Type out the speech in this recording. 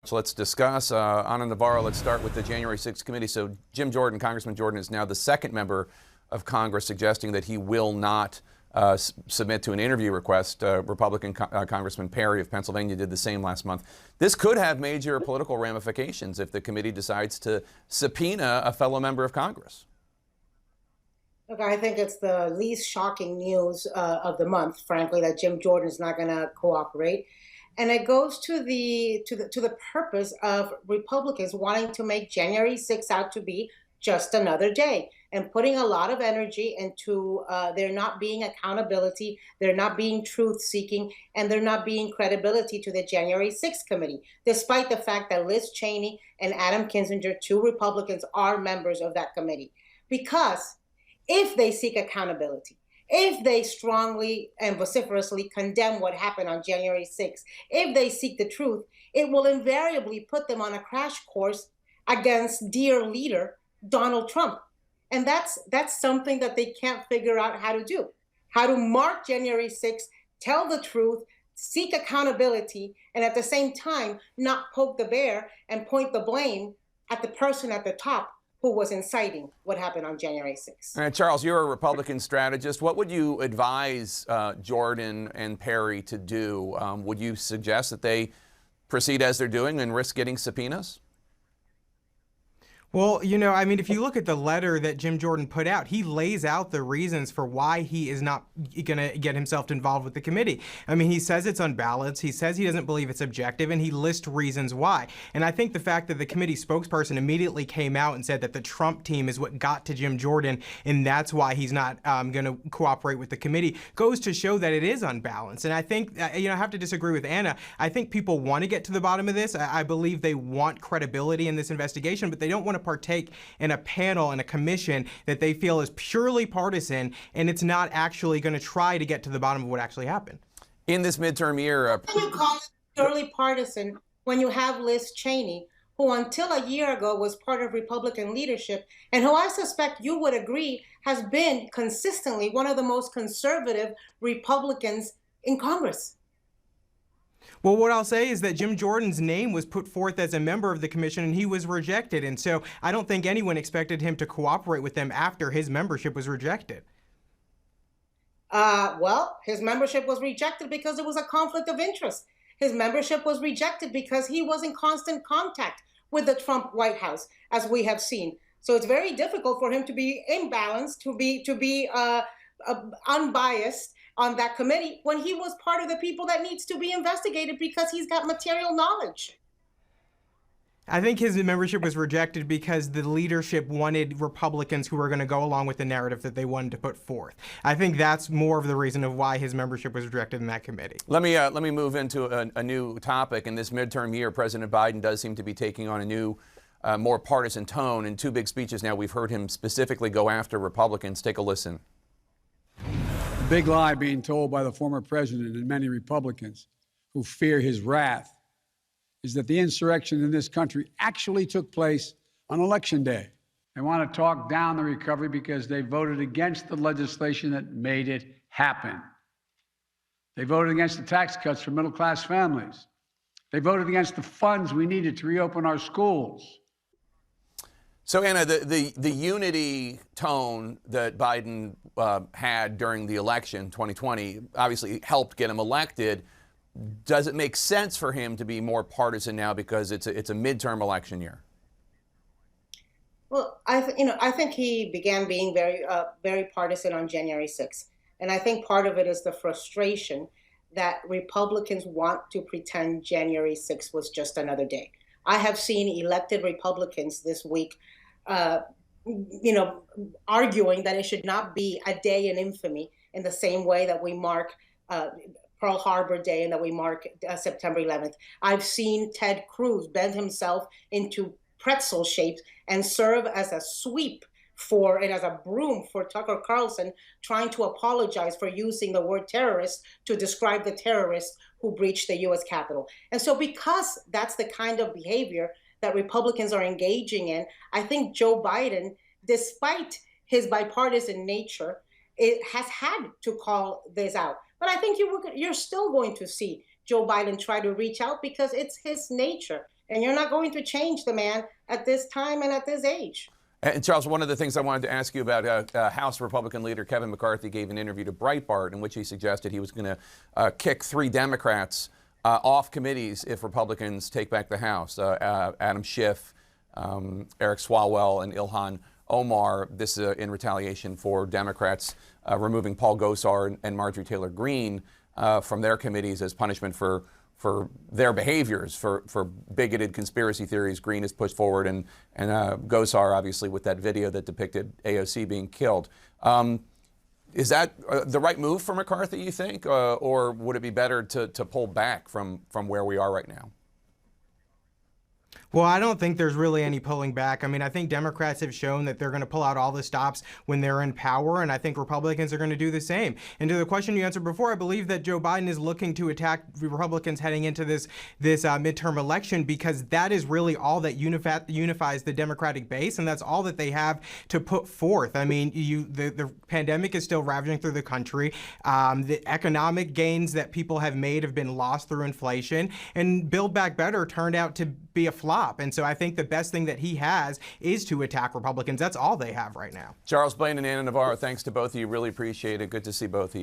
So let's discuss. Ana Navarro, let's start with the January 6th committee. So Jim Jordan, Congressman Jordan, is now the second member of Congress suggesting that he will not submit to an interview request. Republican Congressman Perry of Pennsylvania did the same last month. This could have major political ramifications if the committee decides to subpoena a fellow member of Congress. Look, I think it's the least shocking news of the month, frankly, that Jim Jordan is not going to cooperate. And it goes to the purpose of Republicans wanting to make January 6th out to be just another day and putting a lot of energy into there not being accountability, there not being truth seeking, and there not being credibility to the January 6th committee, despite the fact that Liz Cheney and Adam Kinzinger, two Republicans, are members of that committee. Because if they seek accountability, if they strongly and vociferously condemn what happened on January 6th, if they seek the truth, it will invariably put them on a crash course against dear leader Donald Trump. And that's something that they can't figure out how to do. How to mark January 6th, tell the truth, seek accountability, and at the same time not poke the bear and point the blame at the person at the top who was inciting what happened on January 6th. All right, Charles, you're a Republican strategist. What would you advise Jordan and Perry to do? Would you suggest that they proceed as they're doing and risk getting subpoenas? Well, you know, I mean, if you look at the letter that Jim Jordan put out, he lays out the reasons for why he is not going to get himself involved with the committee. I mean, he says it's unbalanced. He says he doesn't believe it's objective, and he lists reasons why. And I think the fact that the committee spokesperson immediately came out and said that the Trump team is what got to Jim Jordan, and that's why he's not going to cooperate with the committee, goes to show that it is unbalanced. And I think, you know, I have to disagree with Anna. I think people want to get to the bottom of this. I believe they want credibility in this investigation, but they don't want to partake in a panel and a commission that they feel is purely partisan, and it's not actually going to try to get to the bottom of what actually happened. In this midterm year, how can you call it purely partisan when you have Liz Cheney, who until a year ago was part of Republican leadership, and who I suspect you would agree has been consistently one of the most conservative Republicans in Congress? Well, what I'll say is that Jim Jordan's name was put forth as a member of the commission, and he was rejected. And so I don't think anyone expected him to cooperate with them after his membership was rejected. Well, his membership was rejected because it was a conflict of interest. His membership was rejected because he was in constant contact with the Trump White House, as we have seen. So it's very difficult for him to be imbalanced, to be unbiased on that committee when he was part of the people that needs to be investigated because he's got material knowledge. I think his membership was rejected because the leadership wanted Republicans who were going to go along with the narrative that they wanted to put forth. I think that's more of the reason of why his membership was rejected in that committee. Let me move into a new topic. In this midterm year, President Biden does seem to be taking on a new, more partisan tone. In two big speeches now, we've heard him specifically go after Republicans. Take a listen. Big lie being told by the former president and many Republicans who fear his wrath is that the insurrection in this country actually took place on Election Day. They want to talk down the recovery because they voted against the legislation that made it happen. They voted against the tax cuts for middle-class families. They voted against the funds we needed to reopen our schools. So, Anna, the unity tone that Biden had during the election, 2020, obviously helped get him elected. Does it make sense for him to be more partisan now because it's a midterm election year? Well, I think he began being very partisan on January 6th. And I think part of it is the frustration that Republicans want to pretend January 6th was just another day. I have seen elected Republicans this week arguing that it should not be a day in infamy in the same way that we mark Pearl Harbor Day and that we mark September 11th. I've seen Ted Cruz bend himself into pretzel shapes and serve as a sweep for and as a broom for Tucker Carlson, trying to apologize for using the word terrorist to describe the terrorists who breached the U.S. Capitol. And so because that's the kind of behavior that Republicans are engaging in, I think Joe Biden, despite his bipartisan nature, it has had to call this out. But I think you're still going to see Joe Biden try to reach out because it's his nature. And you're not going to change the man at this time and at this age. And Charles, one of the things I wanted to ask you about, House Republican leader Kevin McCarthy gave an interview to Breitbart in which he suggested he was going to kick 3 Democrats off committees if Republicans take back the House. Adam Schiff, Eric Swalwell, and Ilhan Omar. This in retaliation for Democrats removing Paul Gosar and Marjorie Taylor Greene from their committees as punishment for their behaviors, for bigoted conspiracy theories. Greene has pushed forward, and Gosar, obviously, with that video that depicted AOC being killed. Is that the right move for McCarthy, you think, or would it be better to pull back from where we are right now? Well, I don't think there's really any pulling back. I mean, I think Democrats have shown that they're going to pull out all the stops when they're in power, and I think Republicans are going to do the same. And to the question you answered before, I believe that Joe Biden is looking to attack Republicans heading into this midterm election, because that is really all that unifies the Democratic base, and that's all that they have to put forth. I mean, the pandemic is still ravaging through the country. The economic gains that people have made have been lost through inflation, and Build Back Better turned out to be a flop. And so I think the best thing that he has is to attack Republicans. That's all they have right now. Charles Blaine and Ana Navarro, thanks to both of you. Really appreciate it. Good to see both of you.